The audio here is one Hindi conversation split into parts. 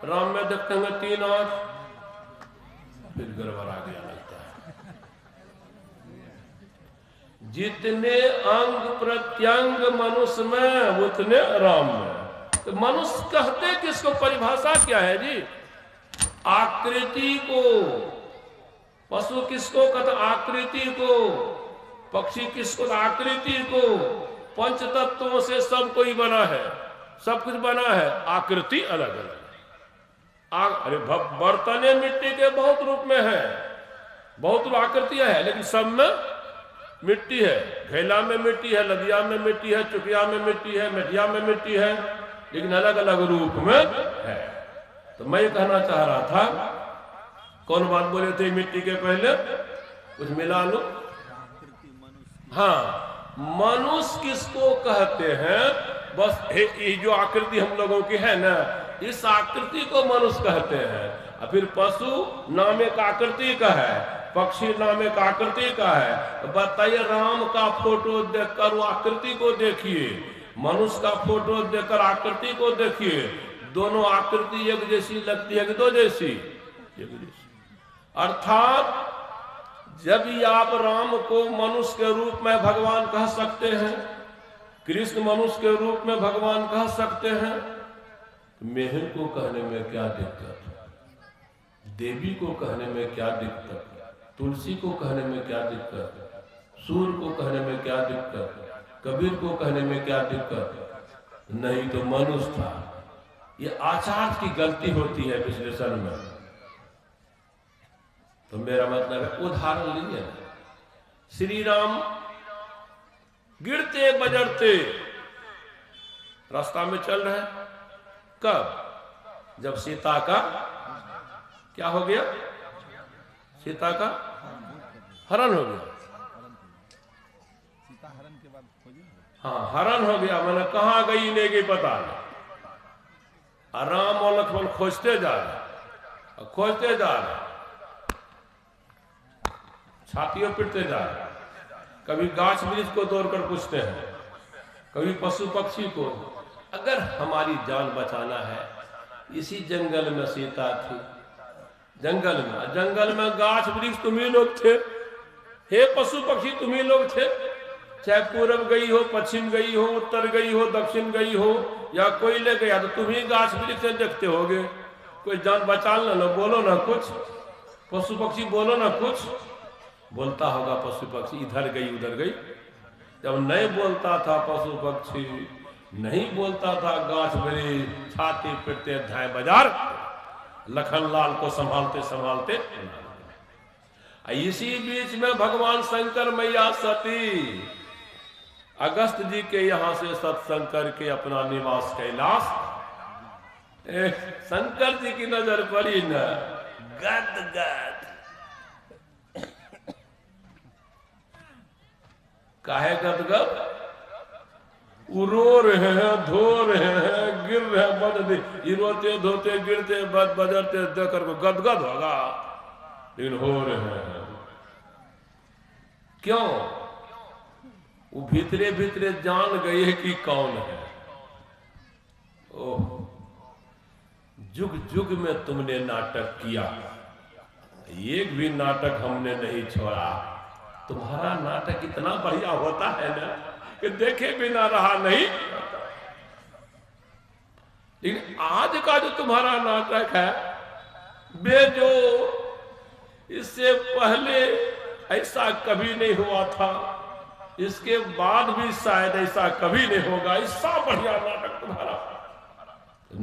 राम में देखते हैं 3 आंख, फिर गड़बड़ा गया लगता है। जितने अंग प्रत्यंग मनुष्य में उतने राम में। तो मनुष्य कहते किसको, परिभाषा क्या है जी? आकृति को। पशु किसको कहते? आकृति को। पक्षी किसको? आकृति को। पंच तत्वों से सब कोई बना है, सब कुछ बना है, आकृति अलग अलग। अरे बर्तने मिट्टी के बहुत रूप में है, बहुत आकृतियां है, लेकिन सब में मिट्टी है। घेला में मिट्टी है, लदिया में मिट्टी है, चुकिया में मिट्टी है, मेढिया में मिट्टी है, लेकिन अलग अलग रूप में है। तो मैं कहना चाह रहा था, कौन बात बोले थे मिट्टी के पहले? कुछ मिला लो। हाँ, मनुष्य किसको कहते हैं? बस ये जो आकृति हम लोगों की है ना, इस आकृति को मनुष्य कहते हैं। और फिर पशु नाम एक आकृति का है, पक्षी नाम एक आकृति का है। बताइए, राम का फोटो देखकर वो आकृति को देखिए, मनुष्य का फोटो देखकर आकृति को देखिए, दोनों आकृति एक जैसी लगती है कि दो जैसी? एक जैसी। अर्थात जब भी आप राम को मनुष्य के रूप में भगवान कह सकते हैं, कृष्ण मनुष्य के रूप में भगवान कह सकते हैं, मेहर को कहने में क्या दिक्कत? देवी को कहने में क्या दिक्कत? तुलसी को कहने में क्या दिक्कत? सूर्य को कहने में क्या दिक्कत? कबीर को कहने में क्या दिक्कत? नहीं तो मनुष्य था। ये आचार की गलती होती है विश्लेषण में। तो मेरा मतलब है, उदाहरण लीजिए, श्री राम गिरते बजरते रास्ता में चल रहे हैं। कब? जब सीता का क्या हो गया? सीता का हरण हो गया। सीता हरण के बाद हाँ, हरण हो गया, मैंने कहाँ गई नहीं गई पता नहीं। राम और लक्ष्मण खोजते जा रहे, खोजते जा रहे, छातियों पिटते जा रहे। कभी गाछ वृक्ष को तोड़कर पूछते हैं, कभी पशु पक्षी को। अगर हमारी जान बचाना है, इसी जंगल में सीता थी, जंगल में गाछ वृक्ष तुम्ही लोग थे, हे पशु पक्षी तुम्ही लोग थे। चाहे पूरब गई हो, पश्चिम गई हो, उत्तर गई हो, दक्षिण गई हो, या कोई ले गया, तो तुम्ही गाछ वृक्ष से देखते होगे। कोई जान बचा लो, बोलो ना कुछ, पशु पक्षी बोलो ना कुछ। बोलता होगा पशु पक्षी, इधर गई उधर गई। जब नहीं बोलता था पशु पक्षी, नहीं बोलता था गाछ वृक्ष, छाती पिटते धाए बाजार, लखनलाल को संभालते संभालते। इसी बीच में भगवान शंकर मैया सती अगस्त जी के यहाँ से सत्संग करके अपना निवास कैलाश, शंकर जी की नजर पड़ी न, गद गद। काहे गदगद? रो रहे हैं, धो रहे हैं, गिर रहे हैं, रोते धोते गिरते बजरते देखकर को गदगद होगा, लेकिन हो रहे हैं। क्यों? वो भीतरे भीतरे जान गए कि कौन है। ओह, जुग जुग में तुमने नाटक किया, एक भी नाटक हमने नहीं छोड़ा। तुम्हारा नाटक इतना बढ़िया होता है ना कि देखे बिना रहा नहीं। लेकिन आज का जो तुम्हारा नाटक है, बेजो, इससे पहले ऐसा कभी नहीं हुआ था, इसके बाद भी शायद ऐसा कभी नहीं होगा। ऐसा बढ़िया नाटक तुम्हारा।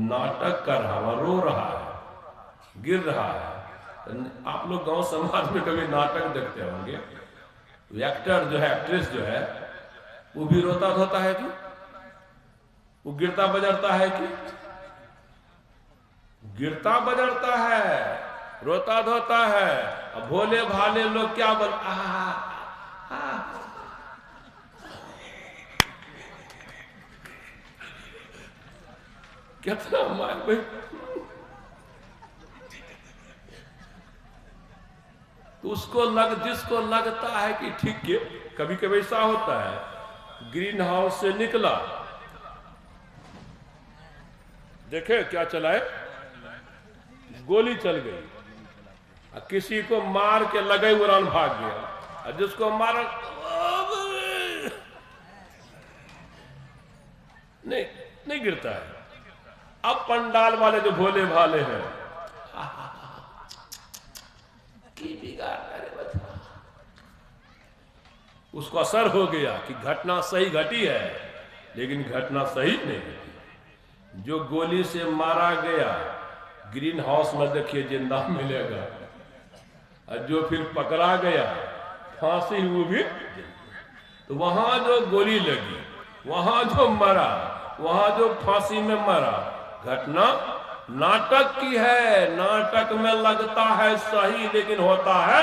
नाटक कर रहा, रो रहा है, गिर रहा है। आप लोग गांव समाज में कभी नाटक देखते होंगे, एक्टर जो है, एक्ट्रेस जो है, वो भी रोता धोता है कि वो गिरता बजरता है कि गिरता बजरता है, रोता धोता है। अब भोले भाले लोग क्या बोल, कितना मार भाई। तो उसको जिसको लगता है कि ठीक है, कभी कभी ऐसा होता है, ग्रीन हाउस से निकला, देखे क्या चला है, गोली चल गई, किसी को मार के लगे उड़ान भाग गया, और जिसको मारा नहीं गिरता है। अब पंडाल वाले जो भोले भाले हैं की बिगाड़ करे बता, उसको असर हो गया कि घटना सही घटी है, लेकिन घटना सही नहीं घटी। जो गोली से मारा गया ग्रीन हाउस में देखिए जिंदा मिलेगा, और जो फिर पकड़ा गया फांसी वो भी। तो वहां जो गोली लगी, वहां जो मरा, वहां जो फांसी में मरा, घटना नाटक की है। नाटक में लगता है सही, लेकिन होता है।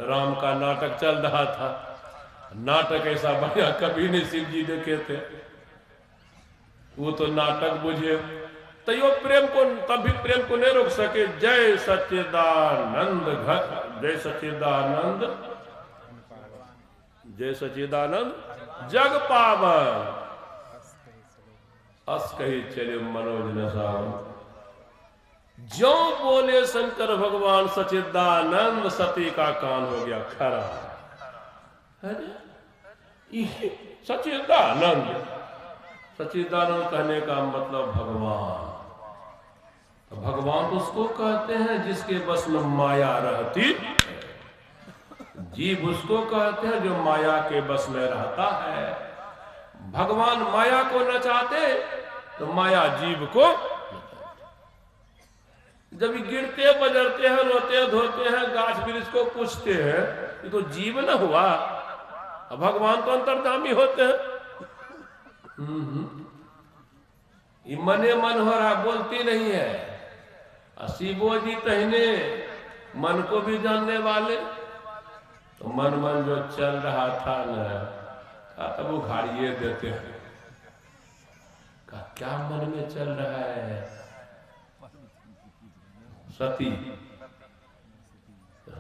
राम का नाटक चल रहा था, नाटक ऐसा बढ़िया कभी नहीं शिव जी देखे थे, वो तो नाटक बुझे। तो यो प्रेम को तभी प्रेम को नहीं रोक सके। जय सच्चिदानंद घट, जय सच्चिदानंद, जय सच्चिदानंद जग पावन, अस कही चले मनोज न सावन। जो बोले शंकर भगवान सच्चिदानंद, सती का कान हो गया खरा। अरे सच्चिदानंद, सच्चिदानंद कहने का मतलब भगवान। भगवान उसको कहते हैं जिसके बस में माया रहती, जीव उसको कहते हैं जो माया के बस में रहता है। भगवान माया को न चाहते तो माया जीव को, जब गिरते बजरते हैं, रोते धोते हैं, गाछ वृक्ष को पूछते हैं, ये तो जीव न हुआ। भगवान तो अंतर्यामी होते हैं। ये मने मन हो रहा, बोलती नहीं है। शिवो जी तहने मन को भी जानने वाले, तो मन मन जो चल रहा था न, तब वो घाड़िए देते हैं। क्या मन में चल रहा है सती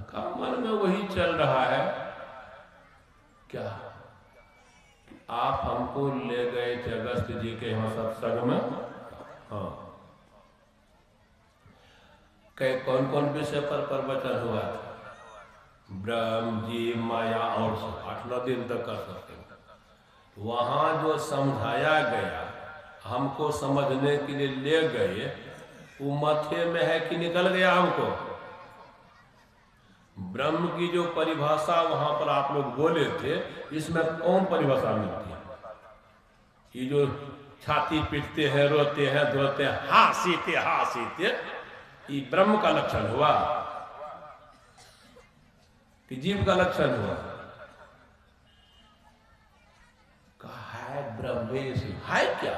का मन में वही चल रहा है। क्या आप हमको ले गए थे अगस्त जी के यहाँ सत्संग में, हाँ, कौन कौन विषय पर प्रवचन हुआ था? ब्रह्म जी, माया और 8-9 दिन तक कर सकते हैं। वहां जो समझाया गया, हमको समझने के लिए ले गए, वो मथे में है कि निकल गया हमको? ब्रह्म की जो परिभाषा वहां पर आप लोग बोले थे, इसमें कौन परिभाषा मिलती है? ये जो छाती पीटते हैं, रोते हैं, धोते हैं, हासीते, ये ब्रह्म का लक्षण हुआ कि जीव का लक्षण हुआ? कहा है ब्रह्मेश है क्या?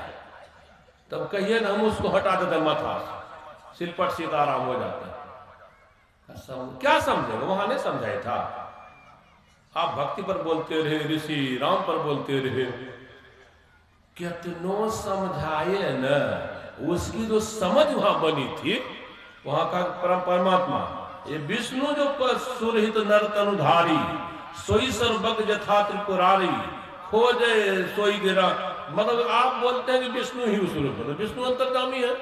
तब कहिए ना, हम उसको हटा देते माथा, सिलपट सीताराम हो जाता है। क्या समझेगा? वहां नहीं समझाया था। आप भक्ति पर बोलते रहे, ऋषि राम पर बोलते रहे, कितनों समझाए न, उसकी जो समझ वहां बनी थी, वहां का परमात्मा, ये विष्णु जो सुरहित नर तनुधारी, सोई सर्वज्ञ यथा त्रिपुरारी, खोजे सोई गिरा। मतलब आप बोलते हैं कि विष्णु ही उस रूप में, विष्णु अंतर्यामी है।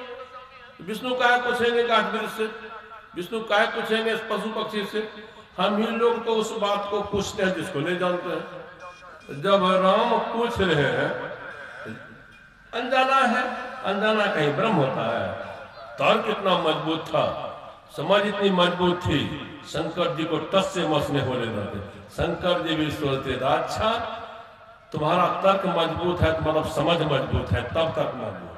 विष्णु काहे पूछेंगे गाछ वृक्ष से, विष्णु काहे पूछेंगे पशु पक्षी से? हम ही लोग तो उस बात को पूछते हैं जिसको नहीं जानते हैं। जब राम पूछ रहे हैं, अनजाना है, अनजाना कहीं ब्रह्म होता है। तर्क इतना मजबूत था, समझ इतनी मजबूत थी, शंकर जी को टस से मस नहीं होने देते। शंकर जी भी सोचते थे, अच्छा तुम्हारा तर्क मजबूत है, मतलब समझ मजबूत है, तब तक मजबूत।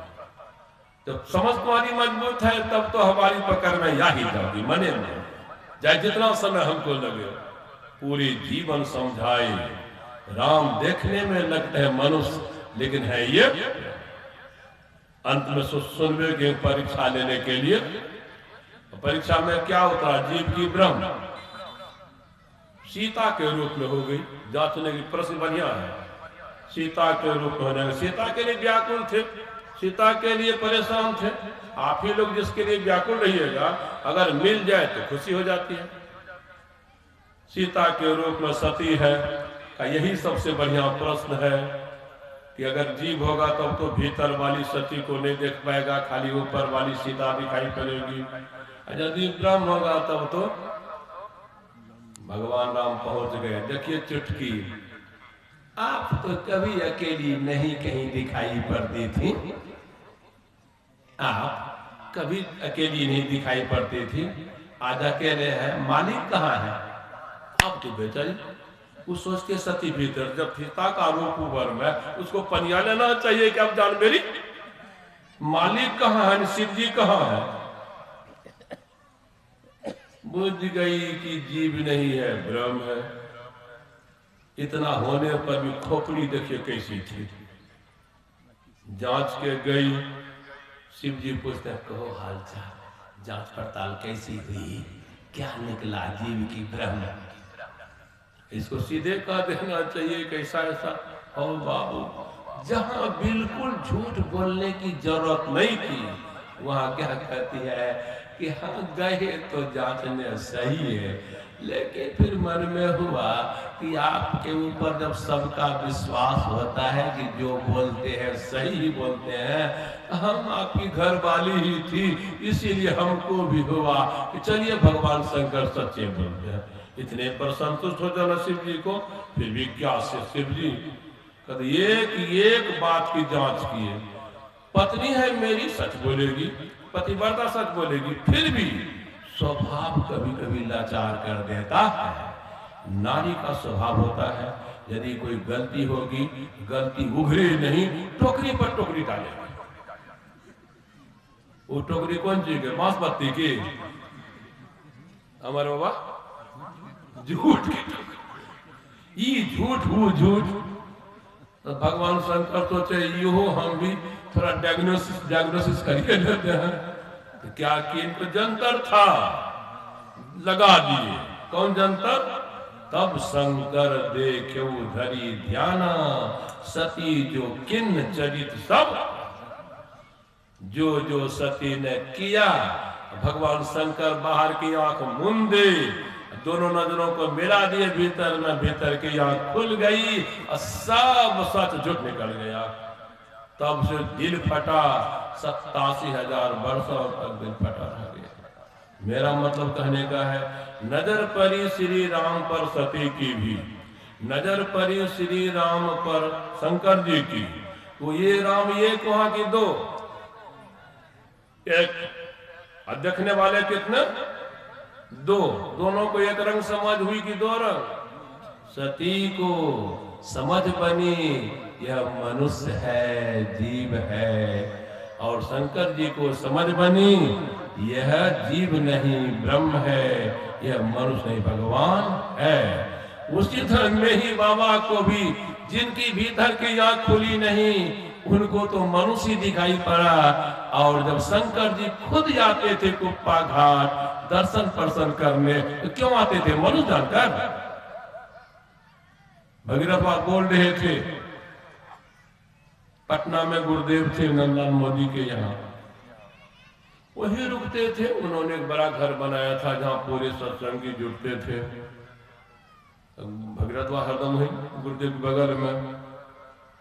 जब समझ तुम्हारी मजबूत है, तब तो हमारी पकड़ में या ही जाओगी, मने में चाहे जितना समय हमको लगे। पूरी जीवन समझाए। राम देखने में लगते हैं मनुष्य, लेकिन है ये अंत में सुनवे के परीक्षा लेने के लिए। परीक्षा में क्या होता है? जीव की ब्रह्म सीता के रूप में हो गई। जांचने की प्रश्न बढ़िया है। सीता के रूप में हो जाएगा। सीता के लिए व्याकुल थे, सीता के लिए परेशान थे। आप ही लोग जिसके लिए व्याकुल रहिएगा, अगर मिल जाए तो खुशी हो जाती है। सीता के रूप में सती है का यही सबसे बढ़िया प्रश्न है। कि अगर जीव होगा तब तो भीतर वाली सती को नहीं देख पाएगा, खाली ऊपर वाली सीता दिखाई पड़ेगी। और यदि ब्रह्म होगा तब तो भगवान राम पहुंच गए। देखिए चुटकी, आप तो कभी अकेली नहीं कहीं दिखाई पड़ती थी, आप कभी अकेली नहीं दिखाई पड़ती थी, आज अकेले हैं, मालिक कहाँ है? आप तो बेचारी वो सोच के सती भीतर, जब सीता का रूप ऊपर में, उसको पनिया लेना चाहिए कि अब जान मेरी मालिक कहाँ है, शिव जी कहाँ है? बुझ गई कि जीव नहीं है, ब्रह्म है। इतना होने पर भी खोपड़ी देखिए कैसी थी। जांच के गई, शिव जी पूछते हैं कहो हालचाल, जांच पड़ताल कैसी हुई, क्या निकला जीव की ब्रह्म? इसको सीधे कह देना चाहिए कैसा ऐसा। ओ बाबू, जहां बिल्कुल झूठ बोलने की जरूरत नहीं थी, वहां क्या कहती है कि हाँ गए तो जांचने सही है, लेकिन फिर मन में हुआ कि आपके ऊपर जब सबका विश्वास होता है कि जो बोलते हैं सही ही बोलते हैं, हम आपकी घर वाली ही थी, इसीलिए हमको भी हुआ कि चलिए भगवान शंकर सच्चे बोलते हैं। इतने पर संतुष्ट हो जाना शिव जी को। फिर भी क्या से शिव जी कहते एक बात की जांच किए, पत्नी है मेरी सच बोलेगी, पतिव्रता सच बोलेगी, फिर भी स्वभाव कभी कभी लाचार कर देता है। नारी का स्वभाव होता है यदि कोई गलती होगी, गलती उघरे नहीं, टोकरी पर टोकरी डालेगी। वो टोकरी कौन सी के? बांसपत्ती की? हमारे बाबा झूठ की टोकरी, ये झूठ वो झूठ। तो भगवान शंकर सोचे यो हम भी थोड़ा डायग्नोसिस करके लेते हैं। तो क्या कि इनको जंतर था, लगा दिए। कौन जंतर? तब शंकर देखे धरी ध्याना, सती जो किन्न चरित सब, जो जो सती ने किया। भगवान शंकर बाहर की आंख मूंदे, दोनों नजरों को मिला दिए, भीतर में भीतर की आंख खुल गई और सब सच झूठ निकल गया। तब से दिल फटा, 87,000 वर्षों तक दिल फटा रह गया। मेरा मतलब कहने का है, नजर पड़ी श्री राम पर सती की भी, नजर पड़ी श्री राम पर शंकर जी की, तो ये राम ये कहा कि दो, एक देखने वाले कितने? दो। दोनों को एक रंग समझ हुई कि दो रंग? सती को समझ बनी यह मनुष्य है, जीव है, और शंकर जी को समझ बनी यह जीव नहीं ब्रह्म है, यह मनुष्य नहीं भगवान है। उसी धर्म में ही बाबा को भी जिनकी भीतर की आंख खुली नहीं, उनको तो मनुष्य दिखाई पड़ा। और जब शंकर जी खुद जाते थे कुप्पा घाट दर्शन पर्शन करने, तो क्यों आते थे? मनुष्य जानकर। भगीरथ बाबा बोल रहे थे, पटना में गुरुदेव थे नंदलाल मोदी के यहाँ, वही रुकते थे। उन्होंने एक बड़ा घर बनाया था जहाँ पूरे सत्संगी जुटते थे। भगीरथ बाबा हरदम ही गुरुदेव के बगल में,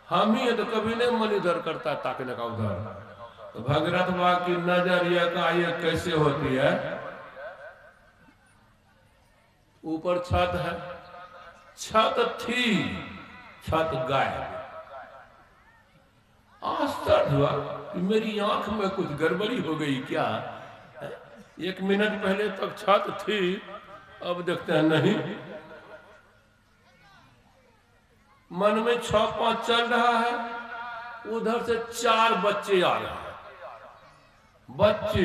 हम ही है तो कभी नहीं मन इधर करता ताकने का उधर। तो भगीरथ बाबा की नजर ये कैसे होती है? ऊपर छत है, छत थी, छत गायब। आश्चर्य हुआ कि मेरी आंख में कुछ गड़बड़ी हो गई क्या? 1 मिनट पहले तक छत थी, अब देखते हैं नहीं। मन में 6-5 चल रहा है, उधर से 4 बच्चे आ रहे हैं। बच्चे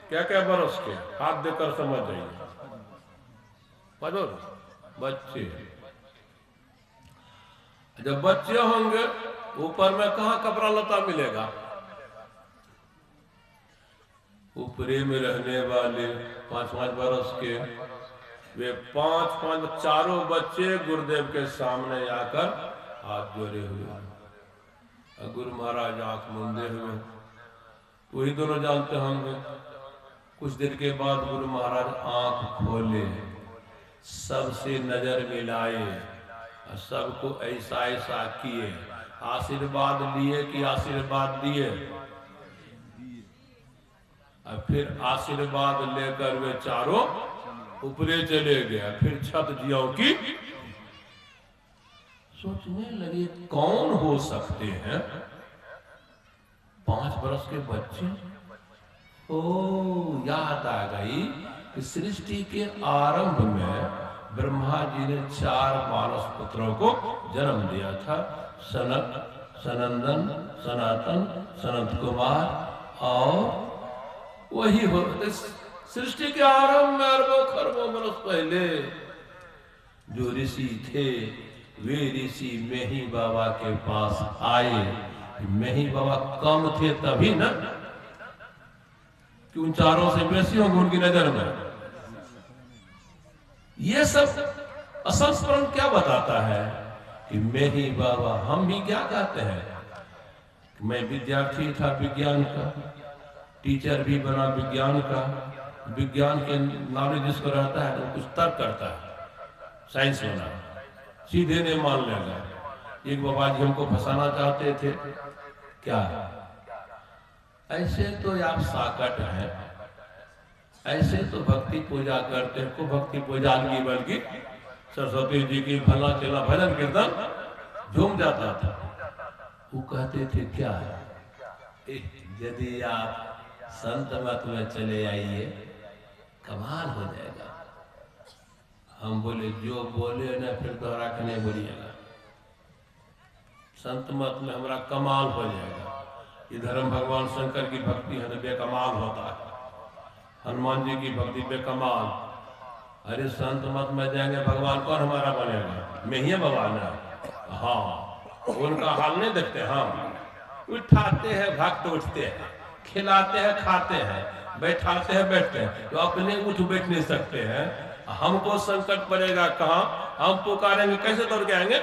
क्या बरस के? हाथ देकर समझ जाइए। बच्चे, जब बच्चे होंगे ऊपर में कहाँ कपड़ा लता मिलेगा? ऊपरी में रहने वाले 5-5 बरस के, वे 5-5 चारों बच्चे गुरुदेव के सामने आकर हाथ जोड़े हुए, गुरु महाराज आंख मूंदे हुए। वही दोनों जानते होंगे। कुछ देर के बाद गुरु महाराज आंख खोले, सबसे नजर मिलाए, सबको ऐसा ऐसा किए, आशीर्वाद लिए कि आशीर्वाद दिए? और फिर आशीर्वाद लेकर वे चारों ऊपरे चले गए। फिर छत जियो की सोचने लगे कौन हो सकते हैं 5 वर्ष के बच्चे। ओ याद आ गई कि सृष्टि के आरंभ में ब्रह्मा जी ने 4 मानस पुत्रों को जन्म दिया था। सनत, सनंदन, सनातन, सनत कुमार और वही हो सृष्टि के आरंभ में अरबों खरबों बरस पहले जो ऋषि थे वे ऋषि मेही बाबा के पास आए। मेही बाबा कम थे तभी ना कि उन चारों से बेसी होंगे उनकी नजर में। ये सब असंस्मरण क्या बताता है कि मेही बाबा, हम भी क्या कहते हैं मैं विद्यार्थी था विज्ञान का, टीचर भी बना विज्ञान का। विज्ञान के नॉलेज जिसको रहता है तो कुछ तर्क करता है, साइंस बना सीधे नहीं मान लेगा। एक बाबा जी हमको फंसाना चाहते थे। क्या ऐसे तो आप साकट हैं, ऐसे तो भक्ति पूजा करते हैं, को भक्ति पूजा की बल्कि सरस्वती जी की भला चला भजन कीर्तन झूम जाता था। वो कहते थे क्या है यदि आप संत मत में चले आइए कमाल हो जाएगा। हम बोले जो बोले ना फिर दोहरा के नहीं बोलिएगा। संत मत में हमारा कमाल हो जाएगा। इधर हम भगवान शंकर की भक्ति है बेकमाल होता है, हनुमान जी की भक्ति बेकमाल। अरे संत मत में जाएंगे भगवान कौन हमारा बनेगा? मैं ही भगवान है। हाँ उनका हाल नहीं देखते हम। उठाते हैं भक्त उठते हैं, खिलाते हैं खाते हैं, बैठाते हैं बैठते हैं, तो अपने उठ बैठ नहीं सकते हैं। हमको संकट पड़ेगा कहाँ? हम पुकारेंगे कैसे दौड़ के आएंगे?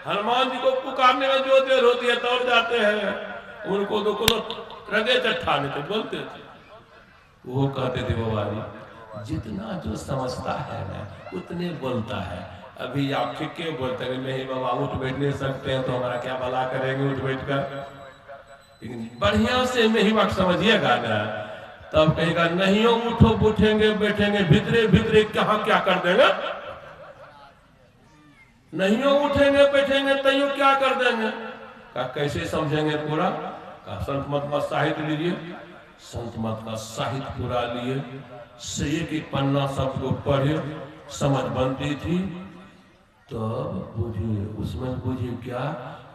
हनुमान जी को पुकारने में जो देर होती है दौड़ जाते हैं। उनको तो रगे चट्ठा लेते बोलते थे। वो कहते थे बाबा जी जितना जो समझता है ना उतने बोलता है। अभी आप ठीक के बोलते हैं नहीं बाबा उठ बैठ नहीं सकते हैं तो हमारा क्या भला करेंगे उठ बैठ कर। लेकिन बढ़िया से नहीं वक्त समझिएगा ना तब कहेगा नहीं उठो उठेंगे बैठेंगे भीतरे भीतरे कहाँ क्या कर देंगे? नहीं उठेंगे बैठेंगे तैयो क्या कर देंगे? का कैसे समझेंगे पूरा? का संत मत का साहित्य लीजिए, संत मत का साहित्य पूरा लिए, से एक पन्ना सबको पढ़े समझ बनती थी। तो बुझिए उसमें बुझिए क्या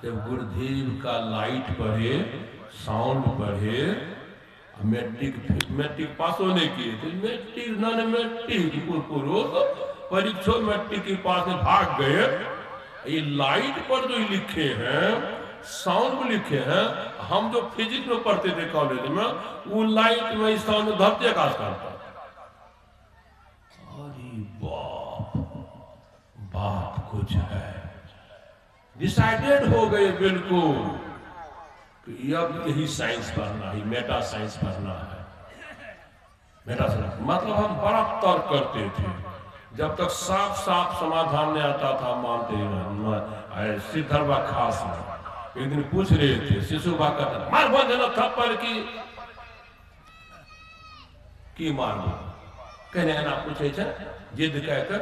जब गुरुदेव का लाइट पढ़े साउंड पढ़े मैट्रिक पास होने किए थे। मैट्रिक नॉन मैट्रिक परीक्षा मैट्रिक के पास में भाग गए। ये लाइट पर जो लिखे हैं साउंड में लिखे हैं, हम जो फिजिक्स में पढ़ते थे कॉलेज में वो लाइट में इस साउंड में धरती आकाश करता। अरे बात कुछ है। डिसाइडेड हो गए बिल्कुल कि अब यही साइंस पढ़ना है, मेटा साइंस पढ़ना है। मेटा साइंस मतलब हम बड़ा तर्क करते थे जब तक साफ साफ समाधान नहीं आता था मानते सिद्धरवा खास में। एक दिन पूछ रहे थे शिशु बा कहता मार बोल देना थप्पड़ की मार दो कहने ना पूछे जिद कहकर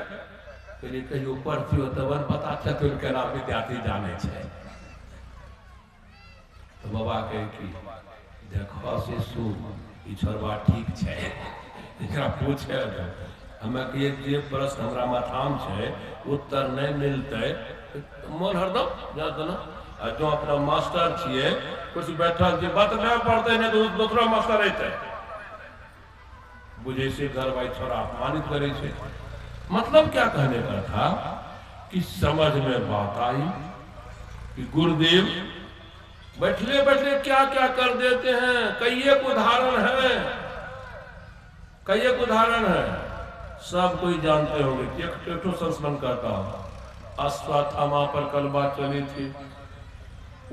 कहलिए कहियो पढ़ती तब पता चतुर केना विद्यार्थी जाने छे। तो बाबा कहे कि देखो शिशु ई छोरबा ठीक छे एकरा पूछे हमें जे प्रश्न हमरा माथाम छे उत्तर नहीं मिलते मोन हरदम जा देना। जो अपना मास्टर छिए कुछ बैठल छी बात नहीं पढ़ते नहीं तो दूसरा मास्टर रहते बुझे से घर भाई छोरा अपमानित करे छे। मतलब क्या कहने का था कि समझ में बात आई कि गुरुदेव बैठले बैठले क्या क्या कर देते हैं। कई एक उदाहरण है, कई एक उदाहरण है, सब कोई जानते होंगे। एक संस्मरण करता हूं। अश्वत्थामा पर कल बात चली थी।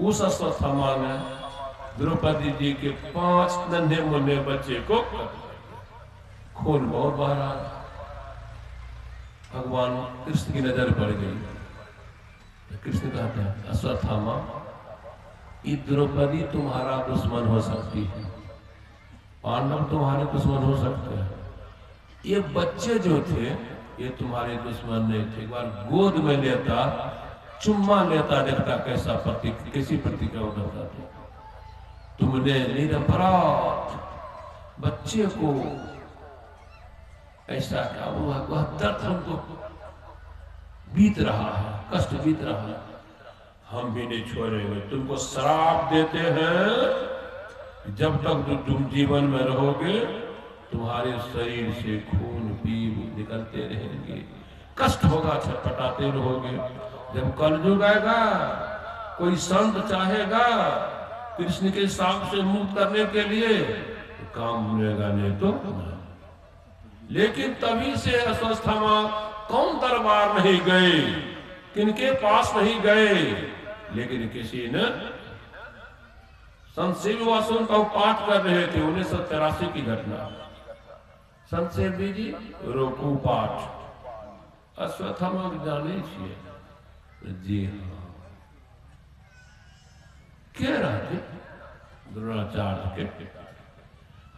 उस अश्वत्थामा में द्रौपदी जी के 5 नन्हे मुन्ने बच्चे को खून बहुत बह रहा। भगवान कृष्ण की नजर पड़ गई। कृष्ण कहते हैं अश्वत्थामा ये द्रौपदी तुम्हारा दुश्मन हो सकती है, पांडव तुम्हारे दुश्मन हो सकते हैं, ये बच्चे जो थे ये तुम्हारे दुश्मन नहीं थे। एक बार गोद में लेता, चुम्मा लेता, देखता कैसा कैसी प्रतिक्रिया होता था। तुमने निरपराध बच्चे को ऐसा क्या हुआ, वह दर्द हमको बीत रहा है, कष्ट बीत रहा है, हम भी नहीं छोड़ेंगे। तुमको श्राप देते हैं, जब तक तुम जीवन में रहोगे तुम्हारे शरीर से खून पीप निकलते रहेंगे, कष्ट होगा, छटपटाते रहोगे। जब कलयुग आएगा, कोई संत चाहेगा कृष्ण के शाप से मुक्त करने के लिए, तो काम मिलेगा, नहीं तो नहीं। लेकिन तभी से अश्वत्थामा कौन दरबार नहीं गए, किनके पास नहीं गए, लेकिन किसी ने संत सेवी वासुन का पाठ कर रहे थे, 1983 की घटना। संत सेवी जी रोकू पाठ अश्वत्थामा जाने छिए जी हाँ, कह रहा थे द्रोणाचार्य के,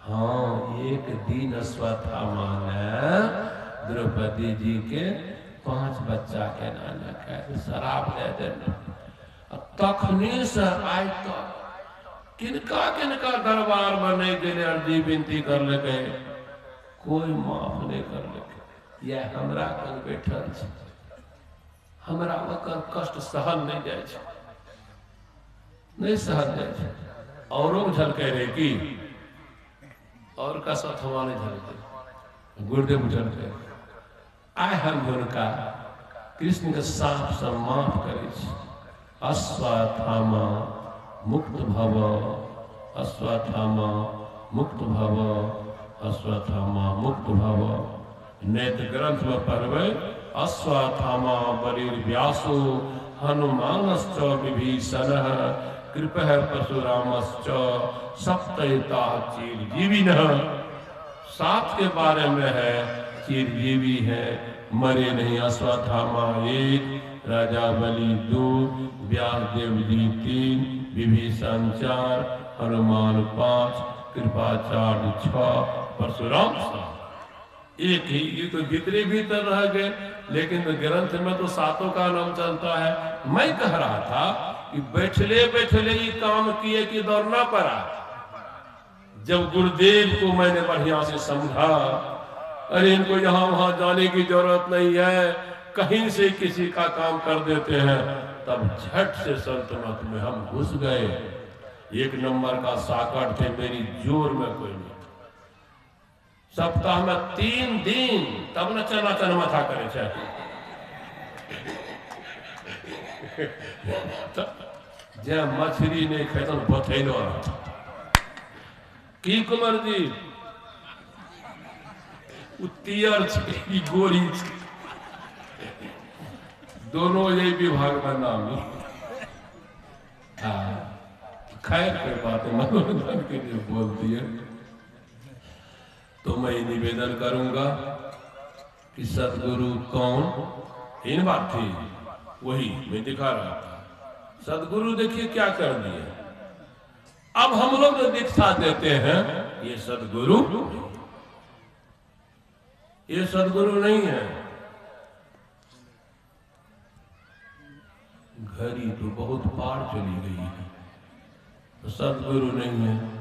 हाँ एक दिन अश्वत्थामा ने द्रौपदी जी के 5 बच्चा के नाना कह शराब दे देना। तखनी से आज तक किनका किनका दरबार में नहीं गए, अर्जी विनती कर लगे, कोई माफ नहीं कर लगे। यह हमरा कल बैठल छै, हमरा ओकर कष्ट सहल नहीं जाए छै, नहीं सहल जाए छै। औरों झलके रहे की और का सथवा नहीं झलके, गुरुदेव झलके आय हम हुनका कृष्ण के साफ से माफ करे छी। अश्वत्थामा मुक्त भव, अश्वत्थामा मुक्त भव, अश्वत्थामा मुक्त भव। नेत्र ग्रंथ में पढ़वे, अश्वत्थामा बलिर्व्यासो हनुमानश्च विभीषणः कृपः परशुरामश्च सप्तैता चिरजीविनः। 7 के बारे में है, चिरजीवी है, मरे नहीं। अश्वत्थामा 1, राजा बलि 2, व्यासदेव जी 3, विभीषण 4, हनुमान 5, कृपाचार्य 6, परशुराम 7। एक ही, ये तो भीतरे भीतर रह गए, लेकिन ग्रंथ में तो 7 का नाम चलता है। मैं कह रहा था कि बैठले बैठले ही काम किए कि दौड़ना पड़ा। जब गुरुदेव को मैंने बढ़िया से समझा, अरे इनको यहाँ वहां जाने की जरूरत नहीं है, कहीं से किसी का काम कर देते हैं, तब झट से संत मत में हम घुस गए। 1 नंबर का साकड़ थे, मेरी जोर में कोई नहीं। सप्ताह में 3 दिन तब न चना माथा करे चाहिए। जब मछली नहीं खाई तो बथेलो की कुमार जी उत्तियर गोरी दोनों यही विभाग में नाम। खैर कोई बात है, मनोरंजन के लिए बोल दिए। तो मैं निवेदन करूंगा कि सदगुरु कौन, इन बात थी वही मैं दिखा रहा था। सदगुरु देखिए क्या कर दिए। अब हम लोग जो दीक्षा देते हैं, ये सदगुरु, ये सदगुरु नहीं है। घड़ी तो बहुत पार चली गई है, तो सदगुरु नहीं है।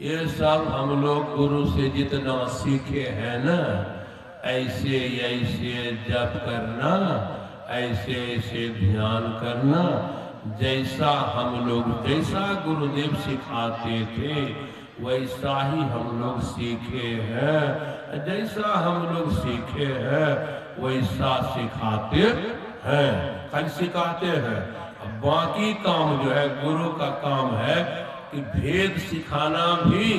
ये सब हम लोग गुरु से जितना सीखे हैं ना, ऐसे ऐसे जप करना, ऐसे ऐसे ध्यान करना, जैसा हम लोग, जैसा गुरुदेव सिखाते थे वैसा ही हम लोग सीखे हैं। जैसा हम लोग सीखे हैं वैसा सिखाते हैं, खाली सिखाते हैं। अब बाकी काम जो है गुरु का काम है कि भेद सिखाना भी,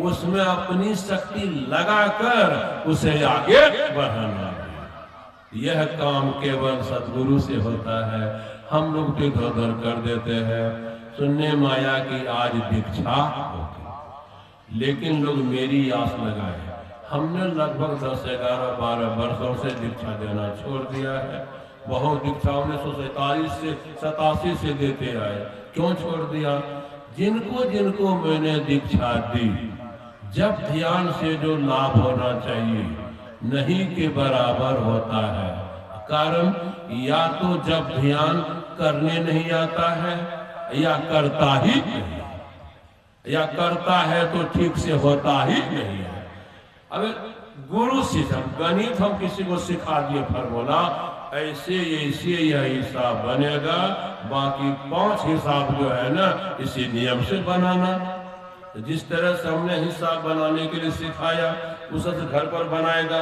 उसमें अपनी शक्ति लगाकर उसे आगे बढ़ाना भी। यह काम केवल सदगुरु से होता है। हम लोग तो इधर उधर कर देते हैं। सुनने माया की आज दीक्षा होगी, लेकिन लोग मेरी आस लगाए। हमने लगभग 10, 11, 12 वर्षों से दीक्षा देना छोड़ दिया है। बहुत दीक्षा 1947 से 87 से देते आए, क्यों छोड़ दिया? जिनको जिनको मैंने दीक्षा दी, जब ध्यान से जो लाभ होना चाहिए नहीं के बराबर होता है। कारण या तो जब ध्यान करने नहीं आता है, या करता ही नहीं, या करता है तो ठीक से होता ही नहीं है। अब गुरु शिष्य, गणित हम किसी को सिखा दिए फॉर्मूला, ऐसे यह हिसाब बनेगा, बाकी 5 हिसाब जो है ना इसी नियम से बनाना। जिस तरह से हमने हिसाब बनाने के लिए सिखाया, उस घर पर बनाएगा,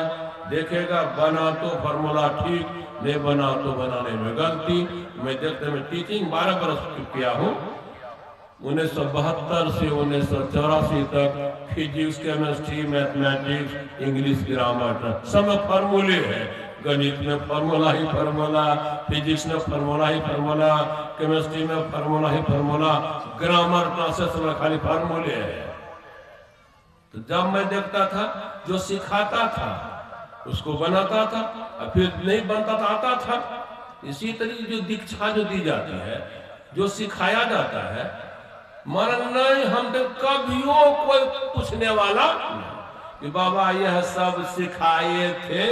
देखेगा बना तो फॉर्मूला ठीक, नहीं बना तो बनाने में गलती। मैं देखते मैं टीचिंग 12 वर्ष किया हूँ, 1972 से 1984 तक physics, chemistry, mathematics, English, grammar सब फॉर्मूले है। गणित में फॉर्मूला ही फॉर्मूला, फिजिक्स में फॉर्मूला ही फॉर्मूला, केमिस्ट्री में फॉर्मूला ही फॉर्मूला, ग्रामर क्लासेस में खाली फॉर्मूले है। तो जब मैं देखता था जो सिखाता था उसको बनाता था, और फिर नहीं बनता था आता था। इसी तरीके जो दीक्षा जो दी जाती है, जो सिखाया जाता है, माना नहीं हम तो कभियो कोई पूछने वाला कि बाबा यह सब सिखाए थे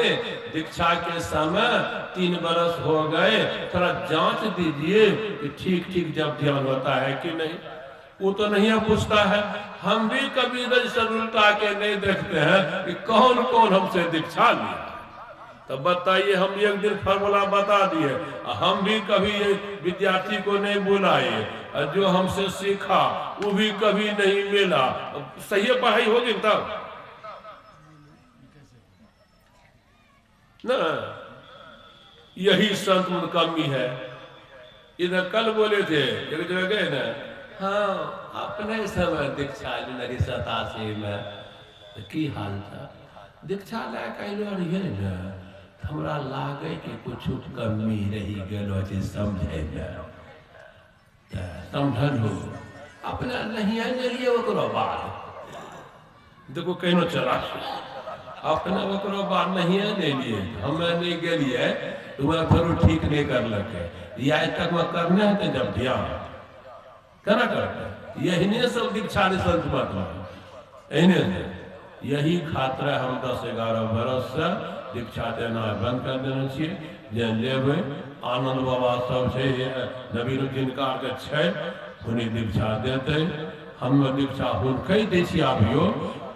दीक्षा के समय, 3 बरस हो गए, थोड़ा जांच दीजिए कि ठीक ठीक जब ध्यान होता है कि नहीं। वो तो नहीं पूछता है। हम भी कभी रजिस्टर उल्टा के नहीं देखते हैं कि कौन कौन हमसे दीक्षा लिया। तो बताइए, हम एक दिन फॉर्मूला बता दिए, हम भी कभी विद्यार्थी को नहीं बुलाए, जो हमसे सीखा वो भी कभी नहीं मिला। सही पढ़ाई होगी तब ना। यही संत में कमी है। इधर कल बोले थे एक जगह गए ना, हाँ अपने समय दीक्षा ली 87 में की हाल था, दीक्षा लाए ना, हमरा लागे कि कुछ कमी रही गलो जे समझे समझल अपना नहीं लिए ओकरो बाद देखो कहनो चला अपना ओकरो बाद नहीं ले लिए, हमें नहीं गेलिए तो वह फिर ठीक नहीं कर लगे। या तक वह करने होते जब ध्यान करना करते, यही सब दीक्षा संत मत यही खातिर हम 10-11 बरस से दीक्षा देना बंद कर देना चाहिए। जे लेबे आनंद बाबा सब है, नवीन कार के छै उन्हें दीक्षा देते, हम दीक्षा हुनके दै छी। अभियो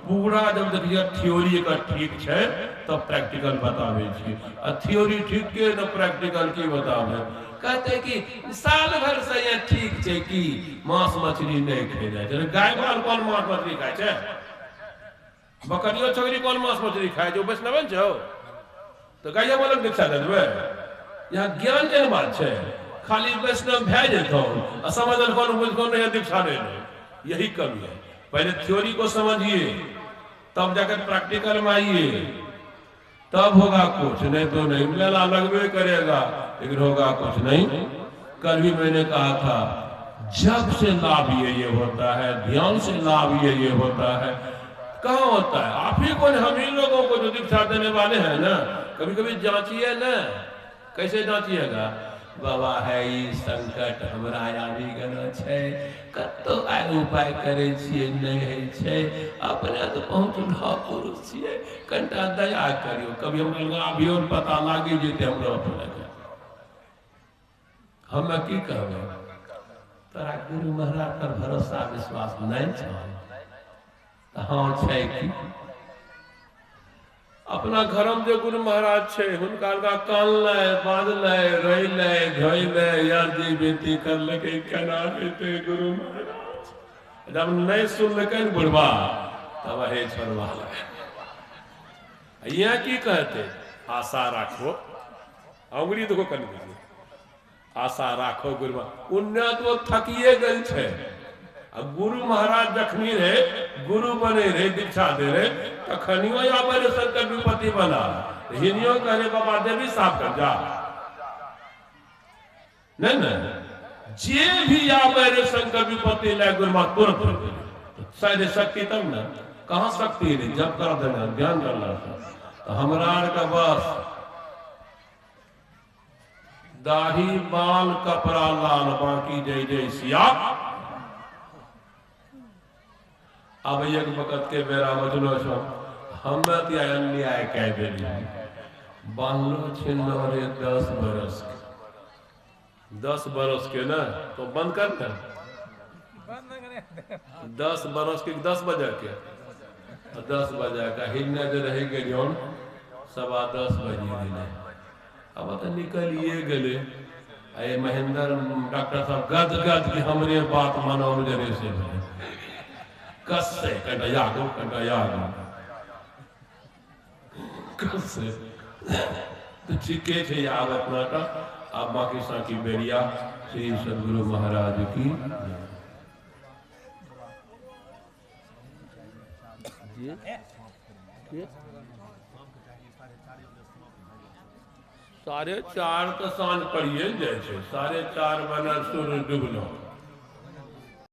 पूरा जब देखिए थ्योरी का ठीक है तब प्रैक्टिकल बतावे छी, थ्योरी ठीक के न प्रैक्टिकल की बतावे। कहते कि साल भर से ये ठीक है कि मांस मछली नहीं खेले, गाय माल कौन मांस मछली खाए छे, बकरियो छोकरी कौन मांस मछली खाए, जो वैष्णव छो तो गाय मालक दीक्षा दे देवे। यहाँ ज्ञान के बात है, खाली वैष्णव भै जेतो समझल कौन बुझ कौन नहीं दीक्षा दे। यही कमी है। पहले थ्योरी को समझिए तब जाकर प्रैक्टिकल में आइए, तब होगा कुछ, नहीं तो नहीं। मेला लगवे करेगा लेकिन होगा कुछ नहीं। कल भी मैंने कहा था जब से लाभ ये होता है, ध्यान से लाभ ये होता है। कहाँ होता है? आप ही को, हम ही लोगों को जो दीक्षा देने वाले हैं ना, कभी कभी जांचिए ना। कैसे जांचिएगा? बाबा है संकट हमरा आबि गेलो छै, कतो आय उपाय करे छियै नहीं है छै, अपने तो पहुँचल पुरुष छियै, कनिटा दया करियो। कभी हमरा अभियो पता लागी जेते हमरो अपने हम की कहबै, तोरा गुरु महाराज पर भरोसा विश्वास नहीं छ। हाँ छै कि अपना घरम जो गुरु महाराज छे हुनका कानले बांधले रोइले धोइले यार जी बेनती कर लगे केना हेते गुरु महाराज। जब नहीं सुन लगे बुढ़वा तब हे छोड़वा यहाँ की कहते आशा राखो, अंगुली देखो कर आशा राखो गुरु। उन्हें तो थकिए गए छे। अब गुरु महाराज जखनी रहे गुरु बने रहे दीक्षा दे रहे तखनियो या मेरे संकट विपत्ति बना हिनियो करे बाबा देवी साफ कर जा नहीं नहीं जे भी या मेरे संकट विपत्ति ले गुरु मां तुरंत शायद शक्ति तब ना कहाँ शक्ति नहीं जब कर देना ध्यान करना तो हमारा का बस दाढ़ी बाल कपड़ा लाल बाकी जय जय सिया। अब एक वक्त के बेरा बचलो छो हमें त्या अन्याय कह देली बांधलो छिलो रे 10 बरस के 10 बरस के ना तो बंद कर दे 10 बरस के 10 बजे के 10 बजे का हिन्ने जे रह गए जोन 10:15 बजे दिने अब तो निकलिए गए अये महेंद्र डॉक्टर साहब गद गद की हमरे बात मानो जरे से कस से कंटा यादो कस से तो चिके छे याद अपना का अब बाकी साकी बेरिया श्री सदगुरु महाराज की 4:30 तो सांझ पड़िए जाए 4:30 बजे सूर्य डूबलो